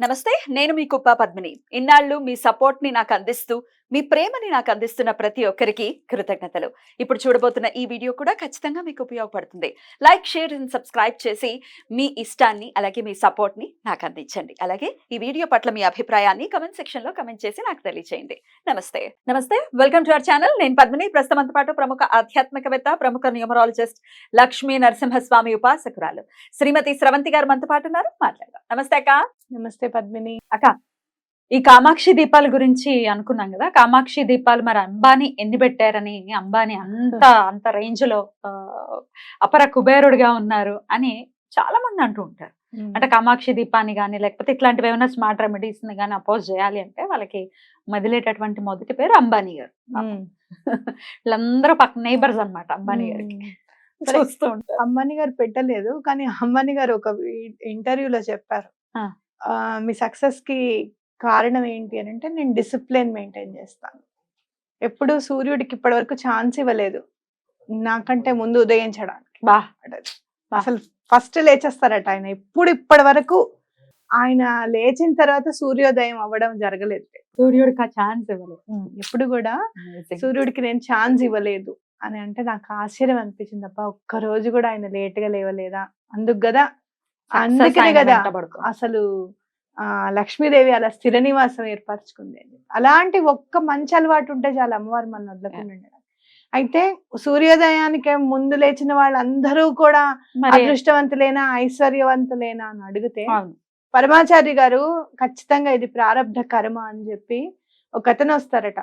నమస్తే. నేను మీ కుప్ప పద్మిని. ఇన్నాళ్ళు మీ సపోర్ట్‌ని నాకందిస్తూ, మీ ప్రేమని నాకందిస్తున్న ప్రతి ఒక్కరికి కృతజ్ఞతలు. ఇప్పుడు చూడబోతున్న ఈ వీడియో కూడా ఖచ్చితంగా మీకు ఉపయోగపడుతుంది. లైక్, షేర్ అండ్ సబ్స్క్రైబ్ చేసి మీ ఇష్టాన్ని, అలాగే మీ సపోర్ట్‌ని నాకందించండి. అలాగే ఈ వీడియో పట్ల మీ అభిప్రాయాన్ని కామెంట్ సెక్షన్‌లో కామెంట్ చేసి నాకు తెలియజేయండి. నమస్తే. నమస్తే. Welcome to our channel. నేను పద్మిని. ప్రస్తుతం మనతో పాటు ప్రముఖ ఆధ్యాత్మికవేత్త, ప్రముఖ న్యూమరాలజిస్ట్ లక్ష్మీ నరసింహస్వామి ఉపాసకురాలు శ్రీమతి స్రవంతి గారు మనతో పాటు ఉన్నారు. మాట్లాడదాం. నమస్తే అక్క. నమస్తే పద్మిని. అక్క, ఈ కామాక్షి దీపాల గురించి అనుకున్నాం కదా. కామాక్షి దీపాలు మరి అంబానీ ఎన్ని పెట్టారని, అంబానీ అంత రేంజ్ లో అపర కుబేరుడిగా ఉన్నారు అని చాలా మంది అంటూ ఉంటారు. అంటే కామాక్షి దీపాన్ని కానీ, లేకపోతే ఇట్లాంటివి ఏమైనా స్మార్ట్ రెమెడీస్ ని కానీ అపోజ్ చేయాలి అంటే వాళ్ళకి మదిలేటటువంటి మొదటి పేరు అంబానీ గారు. వీళ్ళందరూ పక్క నైబర్స్ అన్నమాట అంబానీ గారికి. చూస్తూ ఉంటారు. అంబానీ గారు పెట్టలేదు, కానీ అంబానీ గారు ఒక ఇంటర్వ్యూలో చెప్పారు, మీ సక్సెస్ కి కారణం ఏంటి అని అంటే, నేను డిసిప్లిన్ మెయింటైన్ చేస్తాను. ఎప్పుడు సూర్యుడికి ఇప్పటి వరకు ఛాన్స్ ఇవ్వలేదు నాకంటే ముందు ఉదయించడానికి. అసలు ఫస్ట్ లేచేస్తారట ఆయన. ఇప్పటి వరకు ఆయన లేచిన తర్వాత సూర్యోదయం అవ్వడం జరగలేదు. సూర్యుడికి ఆ ఛాన్స్ ఇవ్వలేదు. ఎప్పుడు కూడా సూర్యుడికి నేను ఛాన్స్ ఇవ్వలేదు అని అంటే నాకు ఆశ్చర్యం అనిపించింది తప్ప, ఒక్క రోజు కూడా ఆయన లేట్ గా లేవలేదా. అందుకనే కదా అసలు లక్ష్మీదేవి అలా స్థిర నివాసం ఏర్పరచుకుంది. అలాంటి ఒక్క మంచి అలవాటు ఉంటే చాలా అమ్మవారు మన వదలకుండా ఉండేది. అయితే సూర్యోదయానికి ముందు లేచిన వాళ్ళందరూ కూడా అదృష్టవంతులేనా, ఐశ్వర్యవంతులేనా అని అడిగితే పరమాచారి గారు ఖచ్చితంగా ఇది ప్రారబ్ధ కర్మ అని చెప్పి ఒక అతను వస్తారట.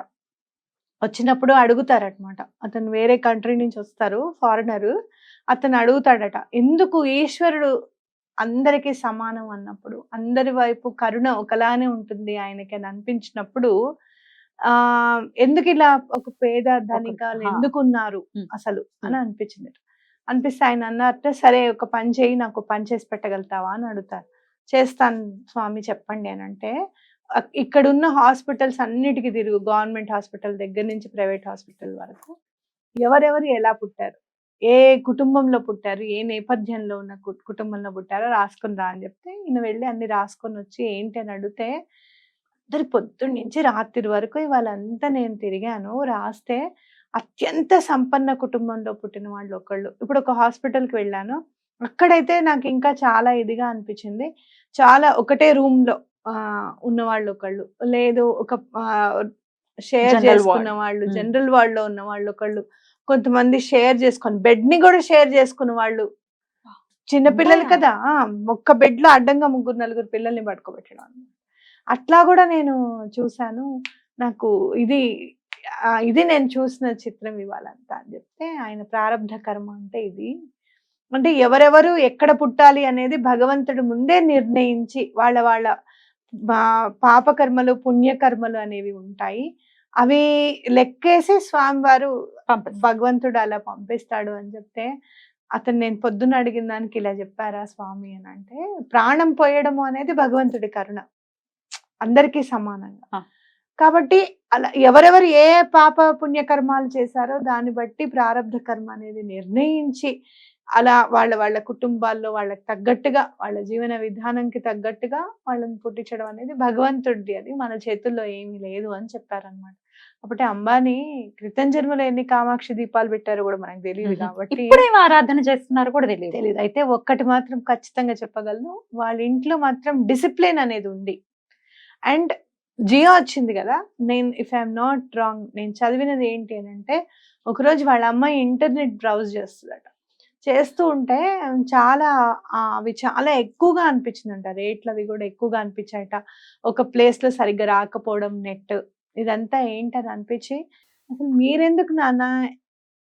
వచ్చినప్పుడు అడుగుతారటమాట. అతను వేరే కంట్రీ నుంచి వస్తారు, ఫారినరు. అతను అడుగుతాడట, ఎందుకు ఈశ్వరుడు అందరికీ సమానం అన్నప్పుడు, అందరి వైపు కరుణ ఒకలానే ఉంటుంది ఆయనకి అని అనిపించినప్పుడు, ఎందుకు ఇలా ఒక పేద ధనికాలు ఎందుకున్నారు అసలు అని అనిపించింది. అనిపిస్తే ఆయన అన్నారట, సరే ఒక పని చేయి, నాకు పని చేసి పెట్టగలుగుతావా అని అడుగుతారు. చేస్తాను స్వామి చెప్పండి అని అంటే, ఇక్కడున్న హాస్పిటల్స్ అన్నిటికీ తిరుగు, గవర్నమెంట్ హాస్పిటల్ దగ్గర నుంచి ప్రైవేట్ హాస్పిటల్ వరకు ఎవరెవరు ఎలా పుట్టారు, ఏ కుటుంబంలో పుట్టారు, ఏ నేపథ్యంలో ఉన్న కుటుంబంలో పుట్టారో రాసుకొని రా అని చెప్తే ఈయన వెళ్ళి అన్ని రాసుకొని వచ్చి ఏంటి అని అడిగితే, అందరి పొద్దున్న నుంచి రాత్రి వరకు వాళ్ళంతా నేను తిరిగాను, రాస్తే అత్యంత సంపన్న కుటుంబంలో పుట్టిన వాళ్ళు ఒకళ్ళు. ఇప్పుడు ఒక హాస్పిటల్కి వెళ్ళాను, అక్కడైతే నాకు ఇంకా చాలా ఇదిగా అనిపించింది. చాలా ఒకటే రూమ్ లో ఉన్న వాళ్ళు ఒకళ్ళు, లేదు ఒక షేర్ చేసుకున్న వాళ్ళు, జనరల్ వార్డ్ లో ఉన్న వాళ్ళు ఒకళ్ళు, కొంతమంది షేర్ చేసుకొని బెడ్ ని కూడా షేర్ చేసుకున్న వాళ్ళు, చిన్నపిల్లలు కదా, ఒక్క బెడ్ లో అడ్డంగా 3-4 పిల్లల్ని పడుకోబెట్టడం. అట్లా కూడా నేను చూసాను. నాకు ఇది నేను చూసిన చిత్రం ఇవ్వాలంతా అని చెప్తే, ఆయన ప్రారబ్ధ కర్మ అంటే ఇది. అంటే ఎవరెవరు ఎక్కడ పుట్టాలి అనేది భగవంతుడు ముందే నిర్ణయించి, వాళ్ళ పాపకర్మలు పుణ్యకర్మలు అనేవి ఉంటాయి. అవి లెక్కేసి స్వామివారు భగవంతుడు అలా పంపిస్తాడు అని చెప్తే, అతను నేను పొద్దున్న అడిగిన దానికి ఇలా చెప్పారా స్వామి అని అంటే, ప్రాణం పోయడము అనేది భగవంతుడి కరుణ అందరికీ సమానంగా. కాబట్టి అలా ఎవరెవరు ఏ పాప పుణ్యకర్మాలు చేశారో దాన్ని బట్టి ప్రారబ్ధ కర్మ అనేది నిర్ణయించి, అలా వాళ్ళ కుటుంబాల్లో వాళ్ళకి తగ్గట్టుగా, వాళ్ళ జీవన విధానంకి తగ్గట్టుగా వాళ్ళని పుట్టించడం అనేది భగవంతుడిది, అది మన చేతుల్లో ఏమీ లేదు అని చెప్పారనమాట. కాబట్టి అంబానీ క్రితం జన్మలో ఎన్ని కామాక్షి దీపాలు పెట్టారో కూడా మనకు తెలియదు, కాబట్టి ఆరాధన చేస్తున్నారు కూడా తెలియదు. అయితే ఒక్కటి మాత్రం ఖచ్చితంగా చెప్పగలను, వాళ్ళ ఇంట్లో మాత్రం డిసిప్లిన్ అనేది ఉంది. అండ్ జియో వచ్చింది కదా, నేను ఇఫ్ ఐఎమ్ నాట్ రాంగ్, నేను చదివినది ఏంటి అని అంటే, ఒకరోజు వాళ్ళ అమ్మాయి ఇంటర్నెట్ బ్రౌజ్ చేస్తుందట. చేస్తూ ఉంటే అవి చాలా ఎక్కువగా అనిపించిందంట, రేట్లు అవి కూడా ఎక్కువగా అనిపించాయట. ఒక ప్లేస్ లో సరిగ్గా రాకపోవడం నెట్, ఇదంతా ఏంటని అనిపించి, అసలు మీరెందుకు నాన్న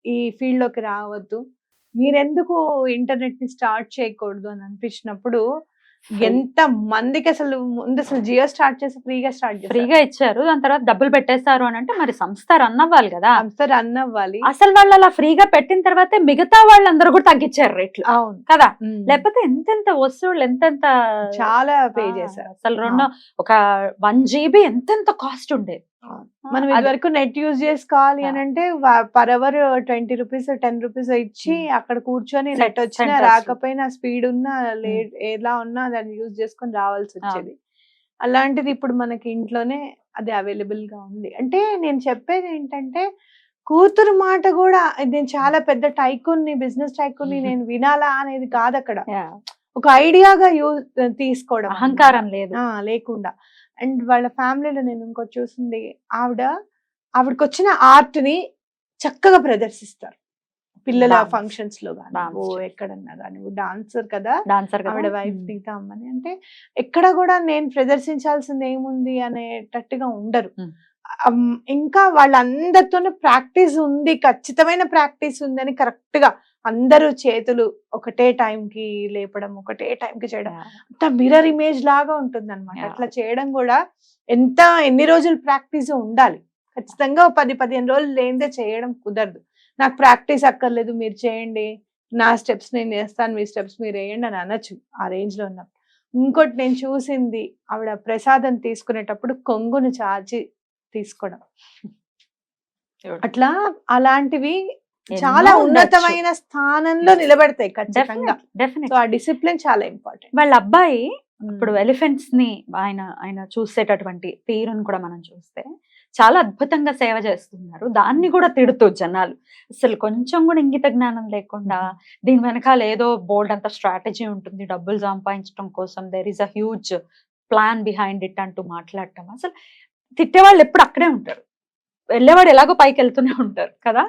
ఈ ఫీల్డ్ లోకి రావద్దు, మీరెందుకు ఇంటర్నెట్ ని స్టార్ట్ చేయకూడదు అని అనిపించినప్పుడు, ఎంత మందికి అసలు ముందు జియో స్టార్ట్ చేసి ఫ్రీగా ఇచ్చారు, దాని తర్వాత డబ్బులు పెట్టేస్తారు అని అంటే, మరి సంస్థ రన్ అవ్వాలి కదా. సంస్థ రన్ అవ్వాలి. అసలు వాళ్ళు అలా ఫ్రీగా పెట్టిన తర్వాత మిగతా వాళ్ళందరూ కూడా తగ్గించారు రేట్లు. అవును కదా, లేకపోతే ఎంతెంత వస్తువులు ఎంతెంత చాలా పే చేశారు. అసలు ఒక 1 GB ఎంతెంత కాస్ట్ ఉండేది. మనం ఇదివరకు నెట్ యూజ్ చేసుకోవాలి అని అంటే పర్ అవర్ 20 రూపీస్ 10 రూపీస్ ఇచ్చి అక్కడ కూర్చొని నెట్ వచ్చినా రాకపోయినా, స్పీడ్ ఉన్నా ఎలా ఉన్నా దాన్ని యూజ్ చేసుకొని రావాల్సి వచ్చేది. అలాంటిది ఇప్పుడు మనకి ఇంట్లోనే అది అవైలబుల్ గా ఉంది. అంటే నేను చెప్పేది ఏంటంటే కూతురు మాట కూడా నేను చాలా పెద్ద టైకూన్ని, బిజినెస్ టైకూన్ని నేను వినాలా అనేది కాదు అక్కడ. ఒక ఐడియాగా తీసుకోవడం అన్నమాట. అహంకారం లేదు. లేకుండా. అండ్ వాళ్ళ ఫ్యామిలీలో నేను ఇంకోటి చూసింది, ఆవిడకి వచ్చిన ఆర్ట్ ని చక్కగా ప్రదర్శిస్తారు పిల్లల Dance. ఫంక్షన్స్ లో కానీ Dance. ఎక్కడన్నా కానీ. డాన్సర్ కదా డాన్సర్ ఆవిడ వైఫ్ నీతా అమ్మని. అంటే ఎక్కడ కూడా నేను ప్రదర్శించాల్సింది ఏముంది అనేటట్టుగా ఉండరు. ఇంకా వాళ్ళందరితోనూ ప్రాక్టీస్ ఉంది, ఖచ్చితమైన ప్రాక్టీస్ ఉందని కరెక్ట్ గా అందరూ చేతులు ఒకటే టైంకి లేపడం, ఒకటే టైంకి చేయడం, అంత మిర్రర్ ఇమేజ్ లాగా ఉంటుంది అనమాట. అట్లా చేయడం కూడా ఎన్ని రోజులు ప్రాక్టీస్ ఉండాలి. ఖచ్చితంగా 10-15 రోజులు లేనిదే చేయడం కుదరదు. నాకు ప్రాక్టీస్ అక్కర్లేదు, మీరు చేయండి, నా స్టెప్స్ నేను చేస్తాను, మీ స్టెప్స్ మీరు వేయండి అని అనొచ్చు ఆ రేంజ్ లో ఉన్నప్పుడు. ఇంకోటి నేను చూసింది, ఆవిడ ప్రసాదం తీసుకునేటప్పుడు కొంగును చాచి తీసుకోవడం. అట్లా అలాంటివి చాలా ఉన్నతమైన స్థానంలో నిలబెడతాయి ఖచ్చితంగా. సో ఆ డిసిప్లిన్ చాలా ఇంపార్టెంట్. వాళ్ళ అబ్బాయి ఇప్పుడు ఎలిఫెంట్స్ ని ఆయన చూసేటటువంటి తీరును కూడా మనం చూస్తే చాలా అద్భుతంగా సేవ చేస్తున్నారు. దాన్ని కూడా తిడుతూ జనాలు అసలు కొంచెం కూడా ఇంగిత జ్ఞానం లేకుండా దీని వెనకాల ఏదో బోల్డ్ అంత స్ట్రాటజీ ఉంటుంది, డబ్బులు సంపాదించడం కోసం, there is a huge plan behind it అంటూ మాట్లాడటం. అసలు తిట్టేవాళ్ళు ఎప్పుడు అక్కడే ఉంటారు, వెళ్ళేవాడు ఎలాగో పైకి వెళ్తూనే ఉంటారు కదా.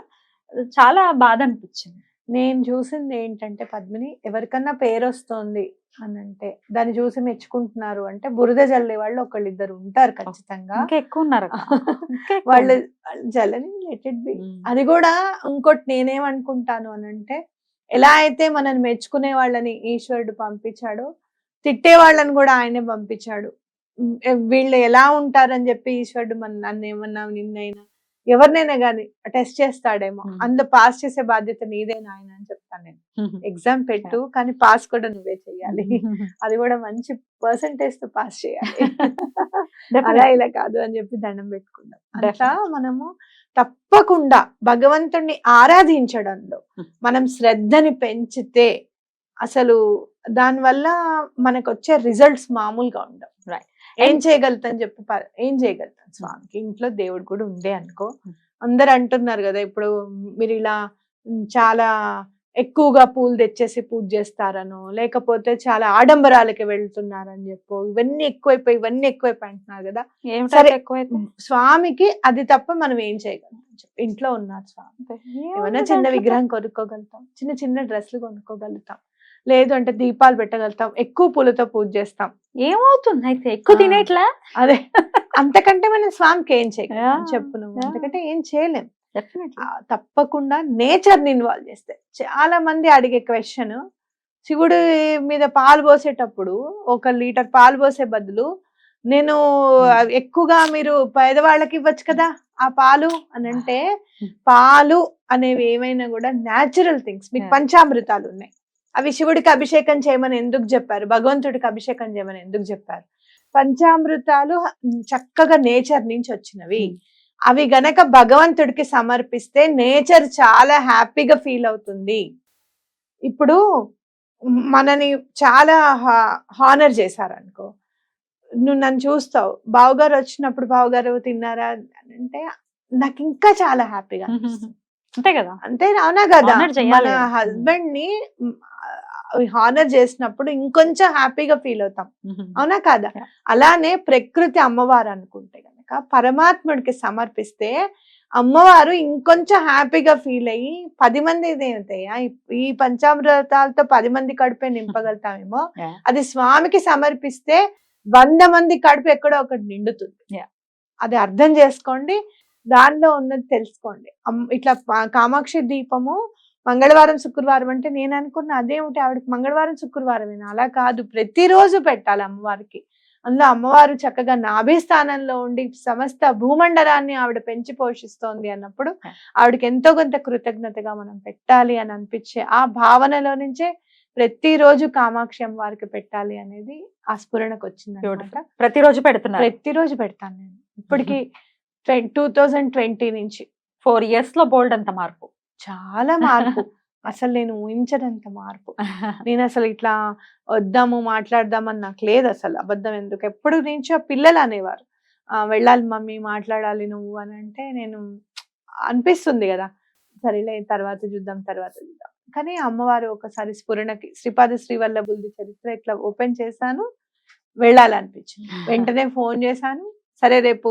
చాలా బాధ అనిపించింది. నేను చూసింది ఏంటంటే పద్మిని, ఎవరికన్నా పేరు వస్తుంది అని అంటే దాన్ని చూసి మెచ్చుకుంటున్నారు అంటే బురద జల్లే వాళ్ళు ఒకళ్ళిద్దరు ఉంటారు ఖచ్చితంగా. ఇంకా ఎక్కువ ఉన్నారు వాళ్ళు జల్లని లెట్ ఇట్ బి. అది కూడా ఇంకోటి నేనేమనుకుంటాను అని అంటే, ఎలా అయితే మనల్ని మెచ్చుకునే వాళ్ళని ఈశ్వరుడు పంపించాడో, తిట్టే వాళ్ళని కూడా ఆయనే పంపించాడు. వీళ్ళు ఎలా ఉంటారని చెప్పి ఈశ్వరుడు నన్ను ఏమన్నా, నిన్నైనా, ఎవరినైనా కానీ టెస్ట్ చేస్తాడేమో, అందులో పాస్ చేసే బాధ్యత నీదేనా ఆయన అని చెప్తాను నేను. ఎగ్జామ్ పెట్టు, కానీ పాస్ కూడా నువ్వే చెయ్యాలి, అది కూడా మంచి పర్సంటేజ్ తో పాస్ చేయాలి, అలా ఇలా కాదు అని చెప్పి దండం పెట్టుకుందాం. అట్లా మనము తప్పకుండా భగవంతుణ్ణి ఆరాధించడంలో మనం శ్రద్ధని పెంచితే అసలు దానివల్ల మనకు వచ్చే రిజల్ట్స్ మామూలుగా ఉండవు. ఏం చేయగలుగుతాం చెప్పు, ఏం చేయగలుగుతాం స్వామికి. ఇంట్లో దేవుడు కూడా ఉండే అనుకో. అందరు అంటున్నారు కదా ఇప్పుడు, మీరు ఇలా చాలా ఎక్కువగా పూలు తెచ్చేసి పూజ చేస్తారనో, లేకపోతే చాలా ఆడంబరాలకి వెళ్తున్నారని చెప్పు, ఇవన్నీ ఎక్కువైపోయి అంటున్నారు కదా. సరే, స్వామికి అది తప్ప మనం ఏం చేయగలుగుతాం చెప్పు. ఇంట్లో ఉన్నారు స్వామి, ఏమైనా చిన్న విగ్రహం కొనుక్కోగలుగుతాం, చిన్న చిన్న డ్రెస్సులు కొనుక్కోగలుగుతాం, లేదు అంటే దీపాలు పెట్టగలుగుతాం, ఎక్కువ పూలతో పూజ చేస్తాం. ఏమవుతుంది అయితే ఎక్కువ తినేట్లా? అదే, అంతకంటే మనం స్వామికి ఏం చేయగలం చెప్పు నువ్వు. అంతకంటే ఏం చేయలేం. తప్పకుండా నేచర్ ని ఇన్వాల్వ్ చేస్తే. చాలా మంది అడిగే క్వశ్చన్, శివుడి మీద పాలు పోసేటప్పుడు 1 లీటర్ పాలు పోసే బదులు నేను ఎక్కువగా మీరు పేదవాళ్ళకి ఇవ్వచ్చు కదా ఆ పాలు అని అంటే, పాలు అనేవి ఏమైనా కూడా న్యాచురల్ థింగ్స్. మీకు పంచామృతాలు ఉన్నాయి, అవి శివుడికి అభిషేకం చేయమని ఎందుకు చెప్పారు, భగవంతుడికి అభిషేకం చేయమని ఎందుకు చెప్పారు? పంచామృతాలు చక్కగా నేచర్ నుంచి వచ్చినవి. అవి గనక భగవంతుడికి సమర్పిస్తే నేచర్ చాలా హ్యాపీగా ఫీల్ అవుతుంది. ఇప్పుడు మనని చాలా హానర్ చేశారనుకో, నువ్వు నన్ను చూస్తావు, బావగారు వచ్చినప్పుడు బావగారు తిన్నారా అంటే నాకు ఇంకా చాలా హ్యాపీగా అనిపిస్తుంది. అంతే కదా, అంతే, అవునా కదా. మన హస్బెండ్ ని హానర్ చేసినప్పుడు ఇంకొంచెం హ్యాపీగా ఫీల్ అవుతాం, అవునా కాదా. అలానే ప్రకృతి అమ్మవారు అనుకుంటే గనక పరమాత్ముడికి సమర్పిస్తే అమ్మవారు ఇంకొంచెం హ్యాపీగా ఫీల్ అయ్యి 10 మంది ఈ పంచామృతాలతో 10 మంది కడుపే నింపగలుగుతామేమో, అది స్వామికి సమర్పిస్తే 100 మంది కడుపు ఎక్కడో ఒకటి నిండుతుంది. అది అర్థం చేసుకోండి, దానిలో ఉన్నది తెలుసుకోండి. ఇట్లా కామాక్షి దీపము మంగళవారం శుక్రవారం అంటే నేను అనుకున్న అదేమిటి ఆవిడకి మంగళవారం శుక్రవారమేనా, అలా కాదు, ప్రతిరోజు పెట్టాలి అమ్మవారికి. అందులో అమ్మవారు చక్కగా నాభి స్థానంలో ఉండి సమస్త భూమండలాన్ని ఆవిడ పెంచి పోషిస్తోంది అన్నప్పుడు ఆవిడకి ఎంతో కొంత కృతజ్ఞతగా మనం పెట్టాలి అని అనిపించే ఆ భావనలో నుంచే ప్రతిరోజు కామాక్షి అమ్మవారికి పెట్టాలి అనేది ఆ స్ఫురణకు వచ్చింది. ప్రతిరోజు పెడతాను నేను ఇప్పటికి 2020 నుంచి 4 years లో బోల్డ్ అంత మార్పు, చాలా మార్పు. అసలు నేను ఊహించనంత మార్పు. నేను అసలు ఇట్లా వద్దాము మాట్లాడదామని నాకు లేదు అసలు. అబద్ధం ఎందుకు, ఎప్పుడు నుంచో పిల్లలు అనేవారు వెళ్ళాలి మమ్మీ మాట్లాడాలి నువ్వు అని. అంటే నేను అనిపిస్తుంది కదా, సరేలే తర్వాత చూద్దాం కానీ అమ్మవారు ఒకసారి స్ఫురణకి శ్రీపాద శ్రీవల్లభులది చరిత్ర ఇట్లా ఓపెన్ చేశాను, వెళ్ళాలనిపించింది. వెంటనే ఫోన్ చేశాను, సరే రేపు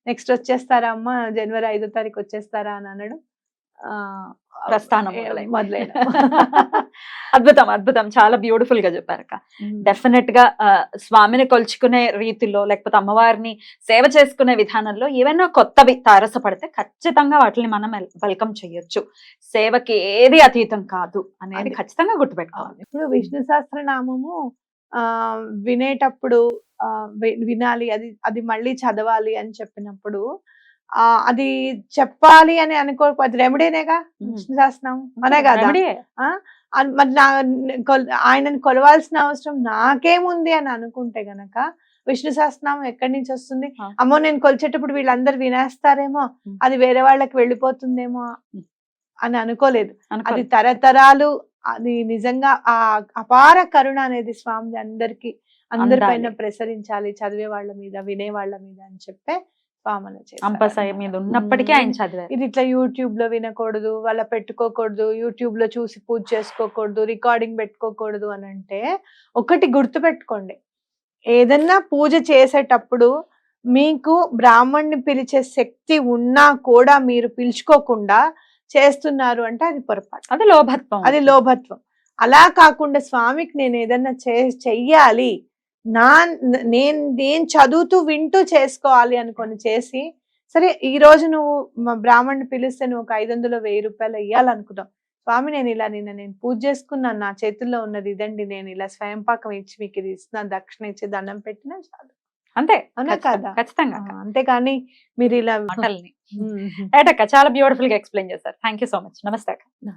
నెక్స్ట్ వచ్చేస్తారా అమ్మ, జనవరి 5వ తారీఖు వచ్చేస్తారా అని అనడం ప్రస్థానం మొదలైన అద్భుతం అద్భుతం, చాలా బ్యూటిఫుల్ గా చెప్పారక్క. డెఫినెట్ గా స్వామిని కొలుచుకునే రీతిలో లేకపోతే అమ్మవారిని సేవ చేసుకునే విధానంలో ఏవైనా కొత్తవి తారసపడితే ఖచ్చితంగా వాటిని మనం వెల్కమ్ చేయొచ్చు. సేవకి ఏది అతీతం కాదు అనేది ఖచ్చితంగా గుర్తుపెట్టుకోవాలి. ఇప్పుడు విష్ణు సహస్రనామము వినేటప్పుడు వినాలి, అది మళ్ళీ చదవాలి అని చెప్పినప్పుడు అది చెప్పాలి అని అనుకో, అది రెమెడీనేగా విష్ణు సహస్రనామం అనే కదా. మరి ఆయనను కొలవాల్సిన అవసరం నాకేముంది అని అనుకుంటే గనక విష్ణు సహస్రనామం ఎక్కడి నుంచి వస్తుంది? అమ్మో నేను కొలిచేటప్పుడు వీళ్ళందరూ వినేస్తారేమో, అది వేరే వాళ్ళకి వెళ్ళిపోతుందేమో అని అనుకోలేదు. అది తరతరాలు, అది నిజంగా ఆ అపార కరుణ అనేది స్వామి అందరి పైన ప్రసరించాలి, చదివే వాళ్ళ మీద వినే వాళ్ళ మీద అని చెప్పే అంపసాయ మీద ఉన్నప్పటికీ ఆయన చదివారు. ఇది ఇట్లా యూట్యూబ్ లో వినకూడదు, వాళ్ళ పెట్టుకోకూడదు, యూట్యూబ్ లో చూసి పూజ చేసుకోకూడదు, రికార్డింగ్ పెట్టుకోకూడదు అని అంటే ఒకటి గుర్తు పెట్టుకోండి, ఏదన్నా పూజ చేసేటప్పుడు మీకు బ్రాహ్మణ్ణి పిలిచే శక్తి ఉన్నా కూడా మీరు పిలుచుకోకుండా చేస్తున్నారు అంటే అది పొరపాటు, అది లోభత్వం. అలా కాకుండా స్వామికి నేను ఏదన్నా చెయ్యాలి, నేను చదువుతూ వింటూ చేసుకోవాలి అనుకొని చేసి, సరే ఈ రోజు నువ్వు బ్రాహ్మణ్ణి పిలిస్తే నువ్వు ఒక 500 1000 రూపాయలు ఇయ్యాలనుకున్నావు, స్వామి నేను పూజ చేసుకున్నాను, నా చేతుల్లో ఉన్నది ఇదండి, నేను ఇలా స్వయం పాకం ఇచ్చి మీకు ఇది ఇస్తున్నాను, దక్షిణ ఇచ్చి దండం పెట్టినా చాలు. అంతే అవునా కదా? ఖచ్చితంగా. అంతేకాని మీరు ఇలా మాటల్ని చాలా బ్యూటిఫుల్ గా ఎక్స్ప్లెయిన్ చేశారు. Thank you so much. నమస్తే.